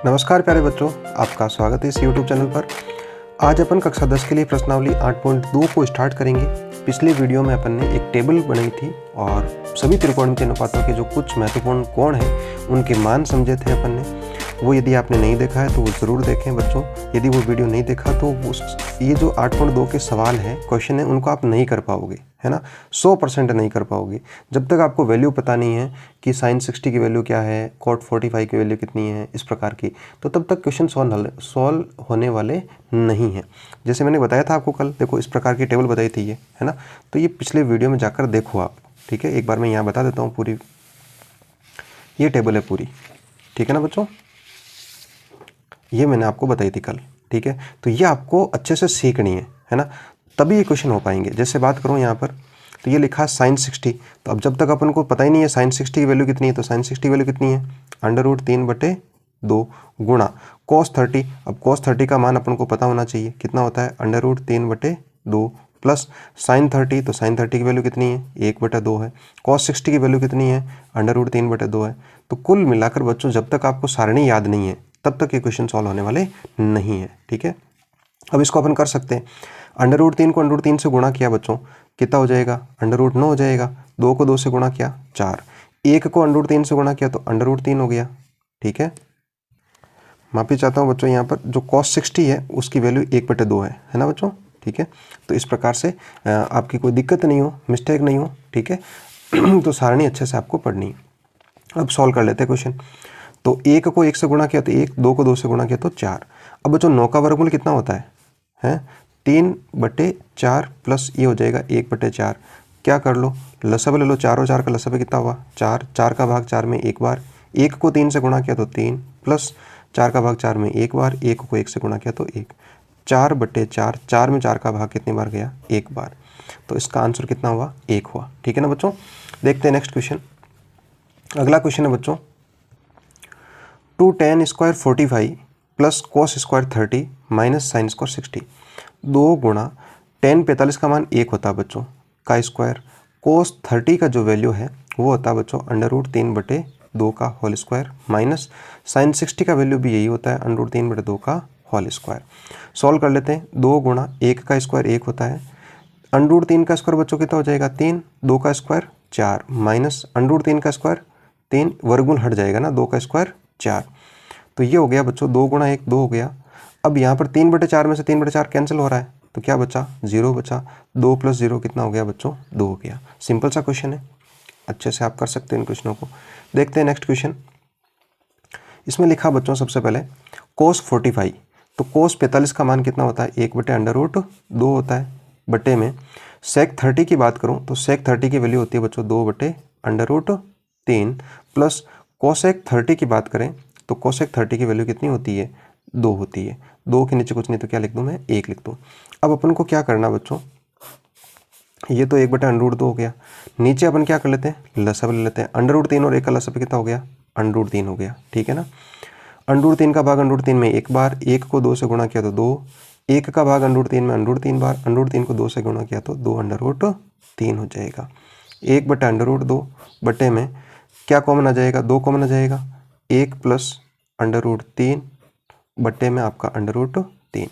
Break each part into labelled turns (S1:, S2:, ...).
S1: नमस्कार प्यारे बच्चों, आपका स्वागत है इस YouTube चैनल पर। आज अपन कक्षा 10 के लिए प्रश्नावली 8.2 को स्टार्ट करेंगे। पिछले वीडियो में अपन ने एक टेबल बनाई थी और सभी त्रिकोणमितीय अनुपातों के जो कुछ महत्वपूर्ण कोण हैं उनके मान समझे थे अपन ने। वो यदि आपने नहीं देखा है तो वो ज़रूर देखें बच्चों। यदि वो वीडियो नहीं देखा तो ये जो 8.2 के सवाल है, क्वेश्चन है, उनको आप नहीं कर पाओगे, है ना। 100% नहीं कर पाओगे जब तक आपको वैल्यू पता नहीं है कि sin 60 की वैल्यू क्या है, cot 45 की वैल्यू कितनी है, इस प्रकार की, तो तब तक क्वेश्चन सॉल्व होने वाले नहीं हैं। जैसे मैंने बताया था आपको कल, देखो इस प्रकार की टेबल बताई थी ये, है ना। तो ये पिछले वीडियो में जाकर देखो आप, ठीक है। एक बार मैं यहाँ बता देता हूँ पूरी, ये टेबल है पूरी, ठीक है ना बच्चों। ये मैंने आपको बताई थी कल, ठीक है। तो ये आपको अच्छे से सीखनी है ना, तभी ये क्वेश्चन हो पाएंगे। जैसे बात करूँ यहाँ पर, तो ये लिखा है sin 60। तो अब जब तक अपन को पता ही नहीं है sin 60 की वैल्यू कितनी है, तो sin 60 की वैल्यू कितनी है, √3/2 गुणा cos 30। अब cos 30 का मान अपन को पता होना चाहिए, कितना होता है, √3/2 प्लस sin 30। तो sin 30 की वैल्यू कितनी है, 1/2 है। cos 60 की वैल्यू कितनी है, √3/2 है। तो कुल मिलाकर बच्चों, जब तक आपको सारणी याद नहीं है तब तक ये क्वेश्चन सॉल्व होने वाले नहीं है, ठीक है। अब इसको अपन कर सकते हैं, √3 को √3 से गुणा किया बच्चों, कितना हो जाएगा, √9 हो जाएगा। 2 को 2 से गुणा किया 4, 1 को √3 से गुणा किया तो √3 हो गया, ठीक है। माफी चाहता हूँ बच्चों, यहाँ पर जो cos 60 है उसकी वैल्यू 1/2 है ना बच्चों, ठीक है। तो इस प्रकार से आपकी कोई दिक्कत नहीं हो, मिस्टेक नहीं हो, ठीक है। तो सारणी अच्छे से आपको पढ़नी है। अब सॉल्व कर लेते हैं क्वेश्चन। तो 1 को 1 से गुणा किया तो 1, 2 को 2 से गुणा किया तो 4। अब बच्चों 9 का वर्गमूल कितना होता है 3/4 प्लस ये हो जाएगा 1/4। क्या कर लो, लसाव ले लो, 4 और 4 का लसाव कितना हुआ 4, 4 का भाग 4 में एक बार, 1 को 3 से गुणा किया तो 3 प्लस 4 का भाग 4 में एक बार, 1 को 1 से गुणा किया तो 1, 4/4, 4 में 4 का भाग कितनी बार गया, एक बार। तो इसका आंसर कितना हुआ, 1 हुआ, ठीक है ना बच्चों। देखते हैं नेक्स्ट क्वेश्चन। अगला क्वेश्चन है बच्चों, 2 tan square 45 plus cos square 30 minus sine square 60। 2 गुणा tan 45 का मान 1 होता है बच्चों का स्क्वायर, cos 30 का जो वैल्यू है वो होता है बच्चों √3/2 का होल स्क्वायर, माइनस साइन 60 का वैल्यू भी यही होता है √3/2 का होल स्क्वायर। सॉल्व कर लेते हैं। 2 गुणा 1 का स्क्वायर 1 होता है, √3 का स्क्वायर बच्चों कितना हो जाएगा 3, 2 का स्क्वायर 4, माइनस √3 का स्क्वायर 3, वर्गमूल हट जाएगा ना, 2 का स्क्वायर 4। तो ये हो गया बच्चों 2 गुणा 1 2 हो गया। अब यहाँ पर 3/4 में से 3/4 कैंसिल हो रहा है तो क्या बचा, 0 बचा। 2 + 0 कितना हो गया बच्चों, 2 हो गया। सिंपल सा क्वेश्चन है, अच्छे से आप कर सकते हैं इन क्वेश्चनों को। देखते हैं नेक्स्ट क्वेश्चन। इसमें लिखा बच्चों सबसे पहले cos 45। तो cos 45 का मान कितना होता है, 1/√2 होता है। बटे में sec 30 की बात करूँ तो sec 30 की वैल्यू होती है बच्चों 2/√3 प्लस cosec 30 की बात करें तो cosec 30 की वैल्यू कितनी होती है, 2 होती है। 2 के नीचे कुछ नहीं तो क्या लिख दूँ मैं, 1 लिख दूँ। अब अपन को क्या करना बच्चों, ये तो 1/√2 हो गया। नीचे अपन क्या कर लेते हैं, लसाव ले लेते हैं। √3 और 1 का लसाव कितना हो गया, √3 हो गया, ठीक है ना। √3 का भाग √3 में एक बार, 1 को 2 से गुणा किया तो 2, 1 का भाग √3 में √3 बार, √3 को 2 से गुणा किया तो 2/√3 हो जाएगा। 1/√2 बटे में क्या कॉमन आ जाएगा, 2 कॉमन आ जाएगा, 1 प्लस √3 बटे में आपका √3।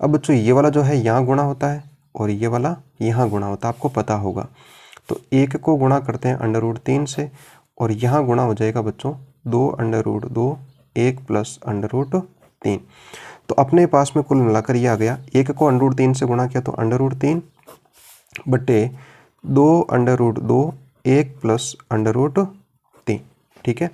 S1: अब बच्चों ये वाला जो है यहाँ गुणा होता है और ये वाला यहाँ गुणा होता है, आपको पता होगा। तो 1 को गुणा करते हैं √3 से और यहाँ गुणा हो जाएगा बच्चों 2/2, 1 प्लस √3। तो अपने पास में कुल मिलाकर ये आ गया, 1 को √3 से गुणा किया तो √3 बटे 2/2, 1 प्लस √3, ठीक है।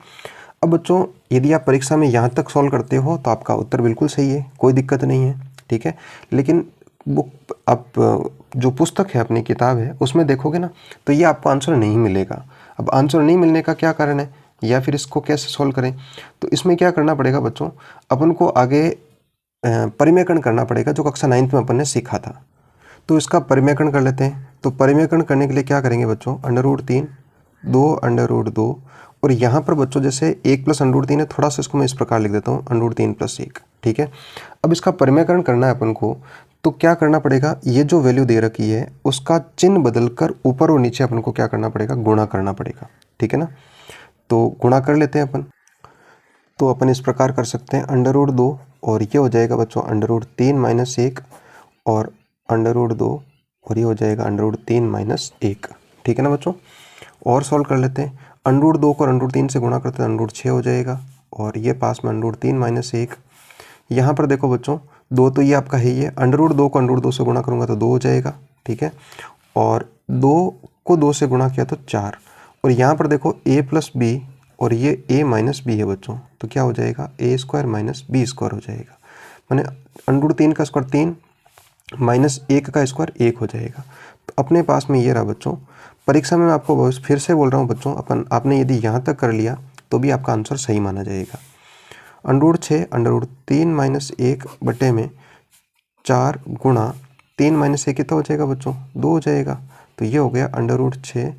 S1: अब बच्चों यदि आप परीक्षा में यहाँ तक सॉल्व करते हो तो आपका उत्तर बिल्कुल सही है, कोई दिक्कत नहीं है, ठीक है। लेकिन बुक आप जो पुस्तक है, अपनी किताब है, उसमें देखोगे ना तो ये आपको आंसर नहीं मिलेगा। अब आंसर नहीं मिलने का क्या कारण है, या फिर इसको कैसे सॉल्व करें, तो इसमें क्या करना पड़ेगा बच्चों, अपन को आगे परिमेयकरण करना पड़ेगा, जो कक्षा 9th में अपन ने सीखा था। तो इसका परिमेयकरण कर लेते हैं। तो परिमेयकरण करने के लिए क्या करेंगे बच्चों, √3, 2/2 और यहाँ पर बच्चों जैसे 1 प्लस √3 है, थोड़ा सा इसको मैं इस प्रकार लिख देता हूँ, √3 + 1, ठीक है। अब इसका परिमेयकरण करना है अपन को, तो क्या करना पड़ेगा, ये जो वैल्यू दे रखी है उसका चिन्ह बदलकर ऊपर और नीचे अपन को क्या करना पड़ेगा, गुणा करना पड़ेगा, ठीक है ना। तो गुणा कर लेते हैं अपन। तो अपन इस प्रकार कर सकते हैं √2 और ये हो जाएगा बच्चों √3 - 1 और √2 और ये हो जाएगा √3 - 1। ठीक है ना बच्चों। और सॉल्व कर लेते हैं। √2 को √3 से गुणा करते हैं √6 हो जाएगा और ये पास में √3 - 1। यहाँ पर देखो बच्चों 2 तो ये आपका है ही है, √2 को √2 से गुणा करूँगा तो 2 हो जाएगा। ठीक है, और 2 को 2 से गुणा किया तो 4 और यहाँ पर देखो a + b और ये a - b है बच्चों, तो क्या हो जाएगा a² - b² हो जाएगा। माने √3 का स्क्वायर 3 -1 का स्क्वायर 1 हो जाएगा। तो अपने पास में ये रहा बच्चों। परीक्षा में मैं आपको फिर से बोल रहा हूँ बच्चों, आपने यदि यहाँ तक कर लिया तो भी आपका आंसर सही माना जाएगा। √6 √3 - 1 बटे में 4 गुणा 3 - 1 कितना हो जाएगा बच्चों, 2 हो जाएगा। तो ये हो गया √6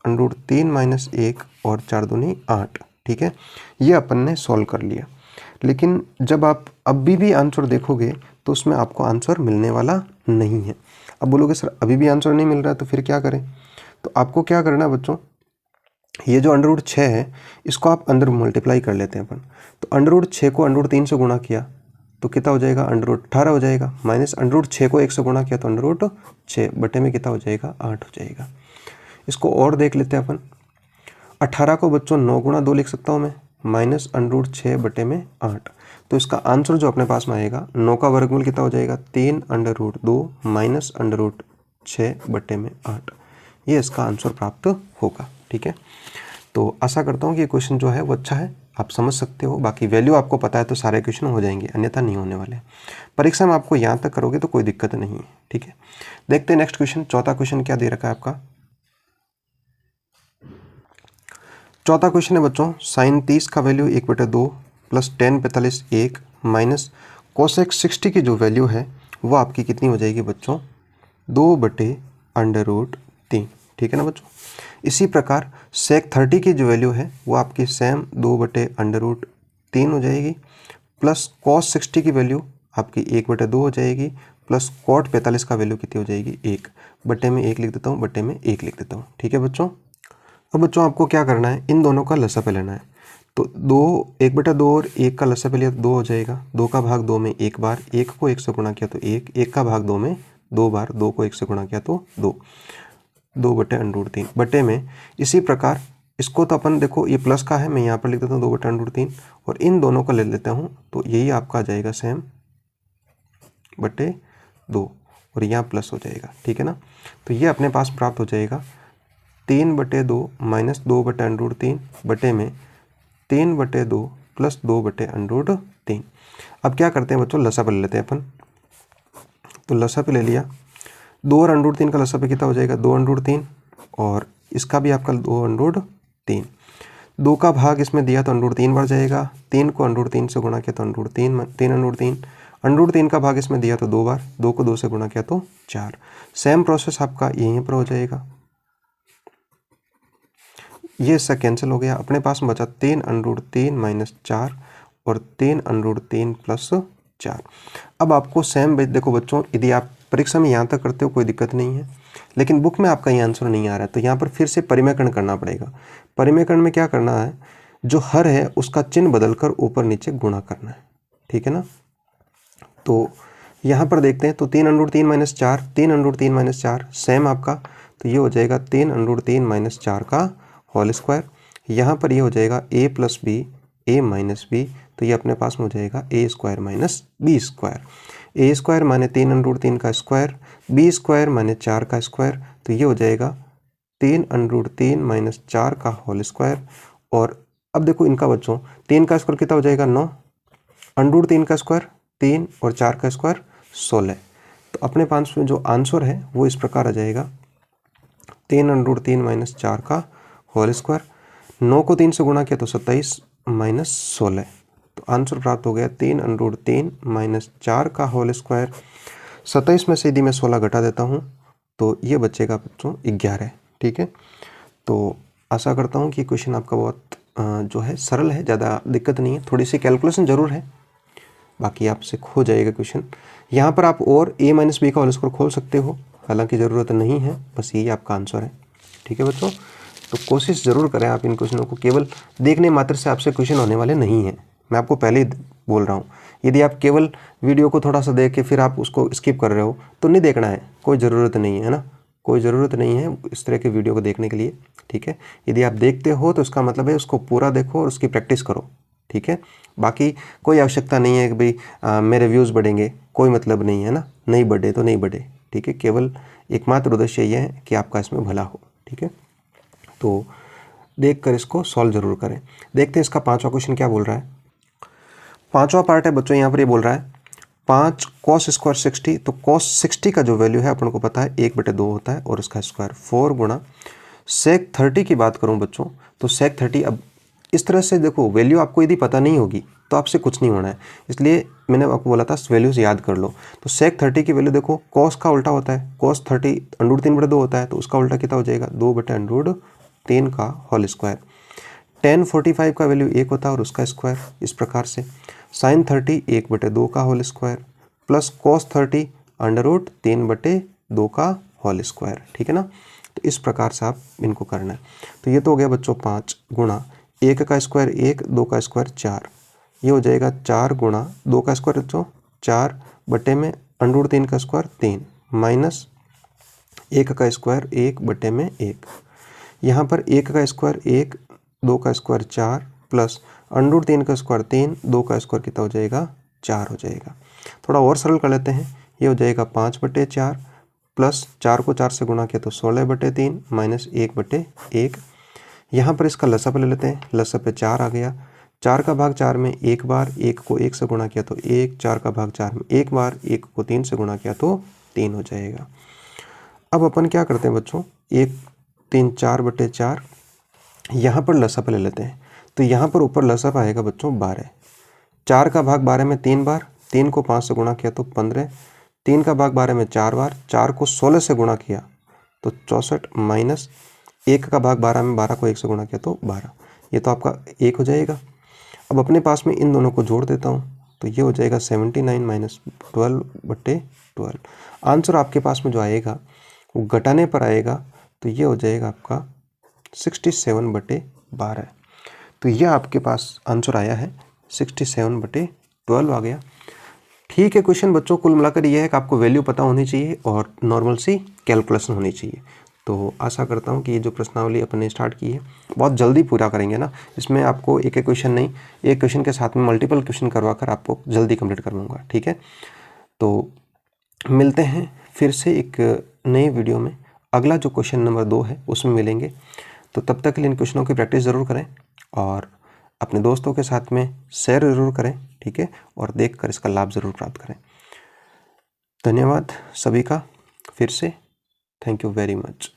S1: √3 - 1 और 4 दूनी 8। ठीक है, ये अपन ने सॉल्व कर लिया। लेकिन जब आप अभी भी आंसर देखोगे तो उसमें आपको आंसर मिलने वाला नहीं है। अब बोलोगे सर अभी भी आंसर नहीं मिल रहा है तो फिर क्या करें। तो आपको क्या करना है बच्चों, ये जो √6 है इसको आप अंदर मल्टीप्लाई कर लेते हैं अपन। तो √6 को √3 से गुणा किया तो कितना हो जाएगा, √18 हो जाएगा। माइनस √6 को 1 से गुणा किया तो √6 बटे में कितना हो जाएगा, 8 हो जाएगा। इसको और देख लेते हैं अपन। 18 को बच्चों 9 गुणा 2 लिख सकता हूँ मैं, माइनस √6 बटे में 8। तो इसका आंसर जो अपने पास में आएगा 9 का वर्गमूल कितना हो जाएगा, 3√2 माइनस √6 बटे में 8। ये इसका आंसर प्राप्त होगा। ठीक है, तो आशा करता हूँ कि ये क्वेश्चन जो है वो अच्छा है, आप समझ सकते हो। बाकी वैल्यू आपको पता है तो सारे क्वेश्चन हो जाएंगे, अन्यथा नहीं होने वाले। परीक्षा में आपको यहाँ तक करोगे तो कोई दिक्कत नहीं है। ठीक है, देखते हैं नेक्स्ट क्वेश्चन। चौथा क्वेश्चन क्या दे रखा है आपका। चौथा क्वेश्चन है बच्चों, sin 30 का value 1/2 plus tan 45 1 minus cosec 60 की जो वैल्यू है वो आपकी कितनी हो जाएगी बच्चों, 2/√3। ठीक है ना बच्चों। इसी प्रकार sec 30 की जो वैल्यू है वो आपकी सेम 2/√3 हो जाएगी, प्लस cos 60 की वैल्यू आपकी 1/2 हो जाएगी, प्लस cot 45 का वैल्यू कितनी हो जाएगी, 1 बटे में 1 लिख देता हूँ, बटे में 1 लिख देता हूँ। ठीक है बच्चों। अब बच्चों आपको क्या करना है, इन दोनों का लसापे लेना है। तो 1/2 और 1 का लसापे लिया तो 2 हो जाएगा। 2 का भाग 2 में एक बार, 1 को 1 से गुणा किया तो 1, 1 का भाग 2 में 2 बार, 2 को 1 से गुणा किया तो 2, 2/√3 बटे में। इसी प्रकार इसको तो अपन देखो ये प्लस का है, मैं यहाँ पर लिख देता हूँ 2/√3 और इन दोनों को ले लेता हूँ तो यही आपका आ जाएगा सेम बटे 2 और यहाँ प्लस हो जाएगा। ठीक है ना। तो ये अपने पास प्राप्त हो जाएगा 3/2 माइनस 2/√3 बटे में 3/2 प्लस 2/√3। अब क्या करते हैं बच्चों, लसापे ले लेते हैं अपन। तो लसापे ले लिया, 2 और √3 का लसापे कितना हो जाएगा, 2/3 और इसका भी आपका 2/3। 2 का भाग इसमें दिया तो √3 बढ़ जाएगा, 3 को √3 से गुणा किया तो √3 √3 का भाग इसमें दिया तो 2 बार, 2 को 2 से गुणा किया तो 4। सेम प्रोसेस आपका यहीं पर हो जाएगा। ये इससे कैंसिल हो गया, अपने पास में बचा 3/3 माइनस 4 और 3/3 प्लस 4। अब आपको सेम देखो बच्चों, यदि आप परीक्षा में यहाँ तक करते हो कोई दिक्कत नहीं है, लेकिन बुक में आपका ये आंसर नहीं आ रहा है तो यहाँ पर फिर से परिमेयकरण करना पड़ेगा। परिमेयकरण में क्या करना है, जो हर है उसका चिन्ह बदलकर ऊपर नीचे गुणा करना है। ठीक है ना। तो यहाँ पर देखते हैं, तो 3/3 माइनस 4, 3/3 माइनस 4 सेम आपका, तो ये हो जाएगा 3/3 माइनस 4 का होल स्क्वायर। यहाँ पर ये हो जाएगा a plus B a minus B, तो ये अपने पास में हो जाएगा a² माइनस b²। a² माने 3/3 का स्क्वायर, b² माने 4 का स्क्वायर, तो ये हो जाएगा 3/3 माइनस 4 का होल स्क्वायर। और अब देखो इनका बच्चों 3 का स्क्वायर कितना हो जाएगा 9, √3 का स्क्वायर 3 और 4 का स्क्वायर 16। तो अपने पास में जो आंसर है वो इस प्रकार आ जाएगा 3/3 माइनस 4 का होल स्क्वायर। 9 को 3 से गुणा किया तो 27 माइनस 16, तो आंसर प्राप्त हो गया 3/3 माइनस 4 का होल स्क्वायर। 27 में से यदि मैं 16 घटा देता हूँ तो ये बचेगा बच्चों 11। ठीक है, तो आशा करता हूँ कि क्वेश्चन आपका बहुत जो है सरल है, ज़्यादा दिक्कत नहीं है। थोड़ी सी कैलकुलेशन ज़रूर है, बाकी आपसे हो जाएगा क्वेश्चन। यहाँ पर आप और a माइनस बी का होल स्क्वायर खोल सकते हो, हालांकि ज़रूरत नहीं है, बस यही आपका आंसर है। ठीक है बच्चों, तो कोशिश ज़रूर करें आप इन क्वेश्चनों को, केवल देखने मात्र से आपसे क्वेश्चन होने वाले नहीं हैं। मैं आपको पहले ही बोल रहा हूँ। यदि आप केवल वीडियो को थोड़ा सा देख के फिर आप उसको स्किप कर रहे हो तो नहीं देखना है, कोई ज़रूरत नहीं है ना, कोई ज़रूरत नहीं है इस तरह के वीडियो को देखने के लिए, ठीक है। यदि आप देखते हो तो उसका मतलब है उसको पूरा देखो और उसकी प्रैक्टिस करो, ठीक है। बाकी कोई आवश्यकता नहीं है कि भाई मेरे व्यूज़ बढ़ेंगे, कोई मतलब नहीं है ना, नहीं बढ़े तो नहीं बढ़े, ठीक है। केवल एकमात्र उद्देश्य ये है कि आपका इसमें भला हो, ठीक है। तो देख कर इसको सॉल्व जरूर करें। देखते हैं इसका 5वां क्वेश्चन क्या बोल रहा है। 5वां पार्ट है बच्चों, यहाँ पर ये बोल रहा है 5 cos स्क्वायर 60। तो cos 60 का जो वैल्यू है अपन को पता है 1/2 होता है और उसका स्क्वायर 4 गुणा sec 30 की बात करूं बच्चों तो sec 30, अब इस तरह से देखो वैल्यू आपको यदि पता नहीं होगी तो आपसे कुछ नहीं होना है, इसलिए मैंने आपको बोला था वैल्यूज याद कर लो। तो sec 30 की वैल्यू देखो, cos का उल्टा होता है, cos 30 √3/2 होता है, तो उसका उल्टा कितना हो जाएगा 2/√3 का होल स्क्वायर। tan 45 का वैल्यू 1 होता है और उसका स्क्वायर, इस प्रकार से sin 30 1/2 का होल स्क्वायर प्लस cos 30 √3/2 का होल स्क्वायर, ठीक है ना। तो इस प्रकार से आप इनको करना है। तो ये तो हो गया बच्चों 5 गुणा 1 का स्क्वायर 1, 2 का स्क्वायर 4, ये हो जाएगा 4 गुणा 2 का स्क्वायर बच्चों 4 बटे में √3 का स्क्वायर 3 माइनस 1 का स्क्वायर 1/1। यहाँ पर 1 का स्क्वायर 1, 2 का स्क्वायर 4 प्लस √3 का स्क्वायर 3, 2 का स्क्वायर कितना हो जाएगा 4 हो जाएगा। थोड़ा और सरल कर लेते हैं, ये हो जाएगा 5/4 प्लस 4 को 4 से गुणा किया तो 16/3 माइनस 1/1। यहाँ पर इसका लसाप ले लेते हैं, लसाप पे 4 आ गया, 4 का भाग 4 में एक बार, 1 को 1 से गुणा किया तो 1, 4 का भाग 4 में एक बार, 1 को 3 से गुणा किया तो 3 हो जाएगा। अब अपन क्या करते हैं बच्चों, 1 3 4/4, यहाँ पर लसाप ले लेते हैं। तो यहाँ पर ऊपर लसाप आएगा बच्चों 12, 4 का भाग 12 में 3 बार, 3 को 5 से गुणा किया तो 15, 3 का भाग 12 में 4 बार, 4 को 16 से गुणा किया तो 64 माइनस 1 का भाग 12 में 12 को 1 से गुणा किया तो 12, ये तो आपका 1 हो जाएगा। अब अपने पास में इन दोनों को जोड़ देता हूँ तो ये हो जाएगा 79 माइनस 12/12। आंसर आपके पास में जो आएगा वो घटाने पर आएगा, तो ये हो जाएगा आपका 67/12। तो यह आपके पास आंसर आया है 67/12 आ गया। ठीक है क्वेश्चन बच्चों, कुल मिलाकर यह है कि आपको वैल्यू पता होनी चाहिए और नॉर्मल सी कैलकुलेशन होनी चाहिए। तो आशा करता हूँ कि ये जो प्रश्नावली अपन ने स्टार्ट की है बहुत जल्दी पूरा करेंगे ना, इसमें आपको एक एक क्वेश्चन नहीं, एक क्वेश्चन के साथ में मल्टीपल क्वेश्चन करवा कर आपको जल्दी कंप्लीट करवाऊंगा, ठीक है। तो मिलते हैं फिर से एक नए वीडियो में, अगला जो क्वेश्चन नंबर 2 है उसमें मिलेंगे। तो तब तक के लिए इन क्वेश्चनों की प्रैक्टिस ज़रूर करें और अपने दोस्तों के साथ में शेयर ज़रूर करें, ठीक है, और देखकर इसका लाभ ज़रूर प्राप्त करें। धन्यवाद सभी का फिर से, थैंक यू वेरी मच।